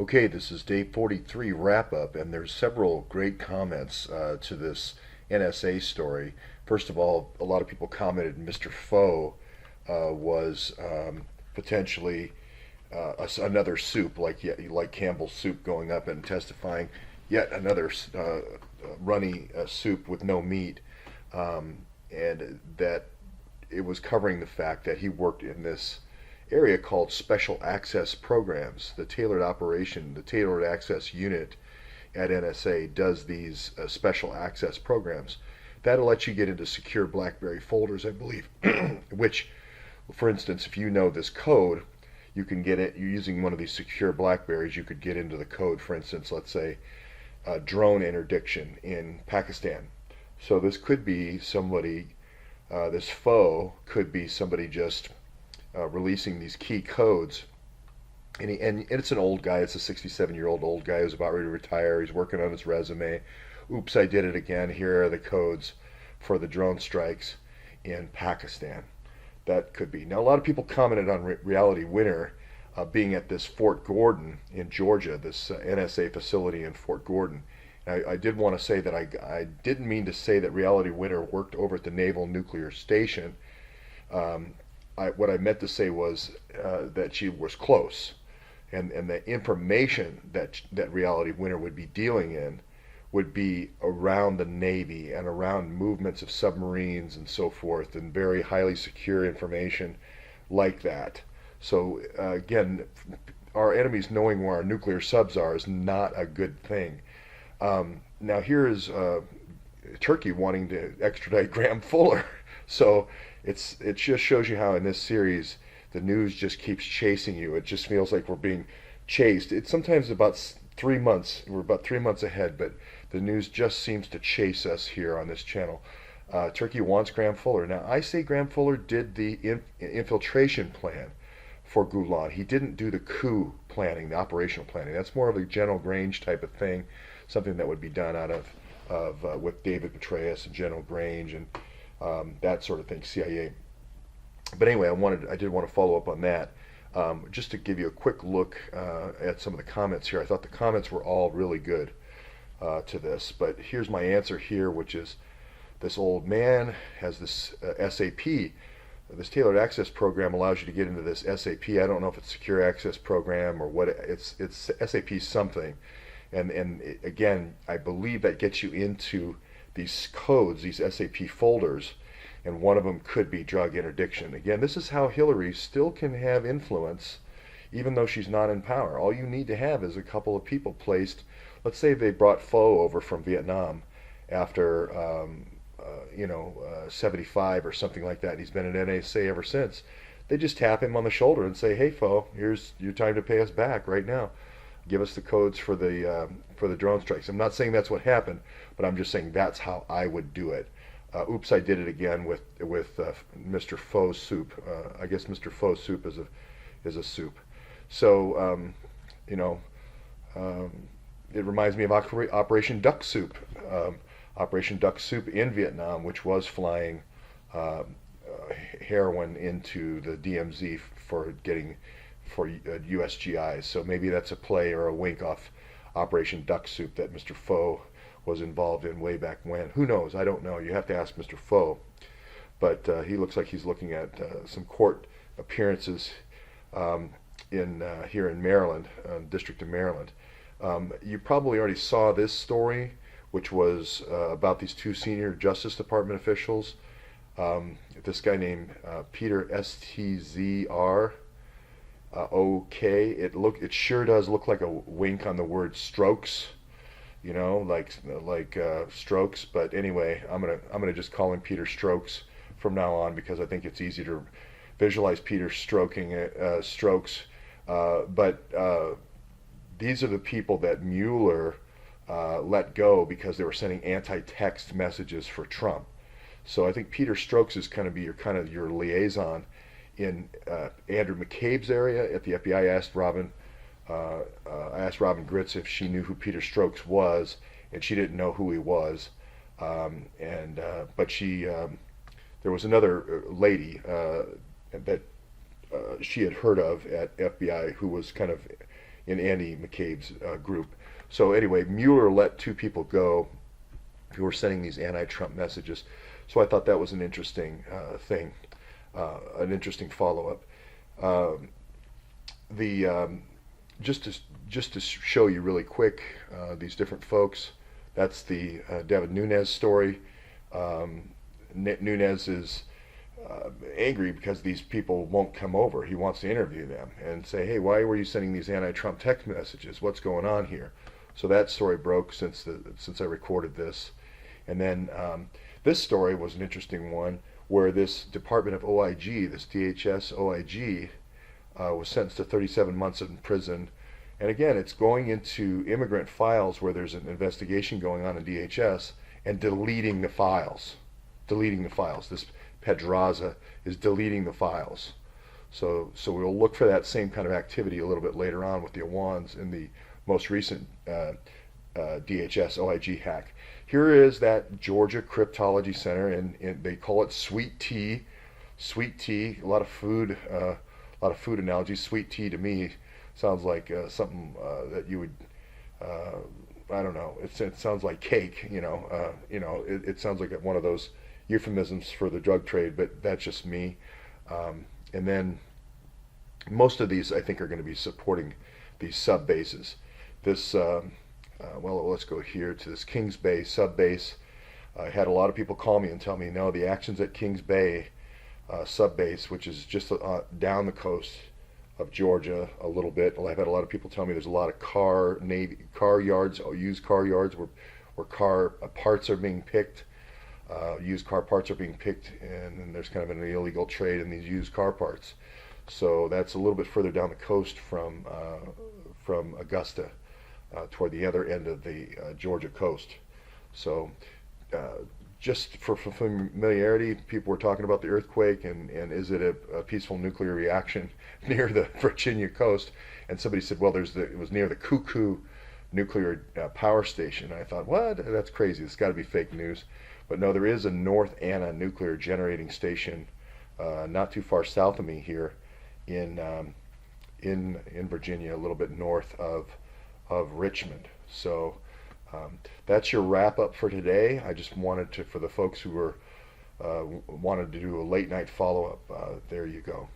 Okay, this is day 43 wrap up, and there's several great comments to this NSA story. First of all, a lot of people commented Mr. Foe was potentially another soup, like Campbell's soup, going up and testifying yet another runny soup with no meat, and that it was covering the fact that he worked in this area called Special Access Programs. The Tailored Access Unit at NSA does these special access programs. That'll let you get into secure BlackBerry folders, I believe, which, for instance, if you know this code, you can get it. You're using one of these secure BlackBerries, you could get into the code, for instance, let's say drone interdiction in Pakistan. So this could be somebody, this foe could be somebody just releasing these key codes. And it's an old guy. It's a 67-year-old old guy who's about ready to retire. He's working on his resume. Oops, I did it again. Here are the codes for the drone strikes in Pakistan. That could be. Now, a lot of people commented on Reality Winner being at this Fort Gordon in Georgia, this NSA facility in Fort Gordon. I did want to say that I didn't mean to say that Reality Winner worked over at the Naval Nuclear Station. What I meant to say was that she was close, and the information that Reality Winner would be dealing in would be around the Navy and around movements of submarines and so forth, and very highly secure information like that. So again, our enemies knowing where our nuclear subs are is not a good thing. Now here is Turkey wanting to extradite Graham Fuller. So it just shows you how in this series the news just keeps chasing you. It just feels like we're being chased. It's sometimes about 3 months. We're about 3 months ahead, but the news just seems to chase us here on this channel. Turkey wants Graham Fuller. Now I say Graham Fuller did the infiltration plan for Gulen. He didn't do the coup planning, the operational planning. That's more of a General Grange type of thing, something that would be done out of with David Petraeus and General Grange and that sort of thing, CIA. But anyway, I did want to follow up on that. Just to give you a quick look at some of the comments here. I thought the comments were all really good to this. But here's my answer here, which is this old man has this SAP. This Tailored Access Program allows you to get into this SAP. I don't know if it's Secure Access Program or what. It's SAP something. And again, I believe that gets you into these codes, these SAP folders, and one of them could be drug interdiction. Again, this is how Hillary still can have influence even though she's not in power. All you need to have is a couple of people placed. Let's say they brought Foe over from Vietnam after 75 or something like that, and he's been at NSA ever since. They just tap him on the shoulder and say, hey Foe, here's your time to pay us back right now. Give us the codes for the drone strikes. I'm not saying that's what happened, but I'm just saying that's how I would do it. Oops, I did it again with Mr. Foe's soup. I guess Mr. Foe's soup is a soup. So it reminds me of Operation Duck Soup. Operation Duck Soup in Vietnam, which was flying heroin into the DMZ for USGIs. So maybe that's a play or a wink off Operation Duck Soup that Mr. Foe was involved in way back when. Who knows? I don't know. You have to ask Mr. Foe. But he looks like he's looking at some court appearances here in Maryland, District of Maryland. You probably already saw this story, which was about these two senior Justice Department officials. This guy named Peter STZR. Okay, it sure does look like a wink on the word strokes, like strokes. But anyway, I'm gonna just call him Peter Strokes from now on because I think it's easy to visualize Peter stroking strokes. But these are the people that Mueller let go because they were sending anti-text messages for Trump. So I think Peter Strokes is going to be your liaison in Andrew McCabe's area at the FBI. I asked Robin Gritz if she knew who Peter Strokes was, and she didn't know who he was. But there was another lady that she had heard of at FBI who was kind of in Andy McCabe's group. So anyway, Mueller let two people go who were sending these anti-Trump messages. So I thought that was an interesting thing, an interesting follow-up. Um, the just to show you really quick these different folks. That's the David Nunes story. Nunes is angry because these people won't come over. He wants to interview them and say, "Hey, why were you sending these anti-Trump text messages? What's going on here?" So that story broke since I recorded this, and then this story was an interesting one where this Department of OIG, this DHS OIG, was sentenced to 37 months in prison. And again, it's going into immigrant files where there's an investigation going on in DHS and deleting the files. Deleting the files. This Pedraza is deleting the files. So we'll look for that same kind of activity a little bit later on with the Awans in the most recent DHS OIG hack. Here is that Georgia Cryptology Center, and they call it Sweet Tea. Sweet tea, a lot of food analogies. Sweet tea to me sounds like something that you would, I don't know. It sounds like cake, It sounds like one of those euphemisms for the drug trade, but that's just me. And then most of these, I think, are going to be supporting these sub bases. This, well, let's go here to this Kings Bay sub base. I had a lot of people call me and tell me, no, the actions at Kings Bay sub base, which is just down the coast of Georgia a little bit. I've had a lot of people tell me there's a lot of car yards, used car yards where car parts are being picked. Used car parts are being picked, and then there's kind of an illegal trade in these used car parts. So that's a little bit further down the coast from Augusta, toward the other end of the Georgia coast. So just for familiarity, people were talking about the earthquake and is it a peaceful nuclear reaction near the Virginia coast? And somebody said, well, it was near the Cuckoo nuclear power station. And I thought, what? That's crazy. It's got to be fake news. But no, there is a North Anna nuclear generating station not too far south of me here in Virginia, a little bit north of Richmond. So that's your wrap up for today. I just wanted to, for the folks who were wanted to do a late night follow up, there you go.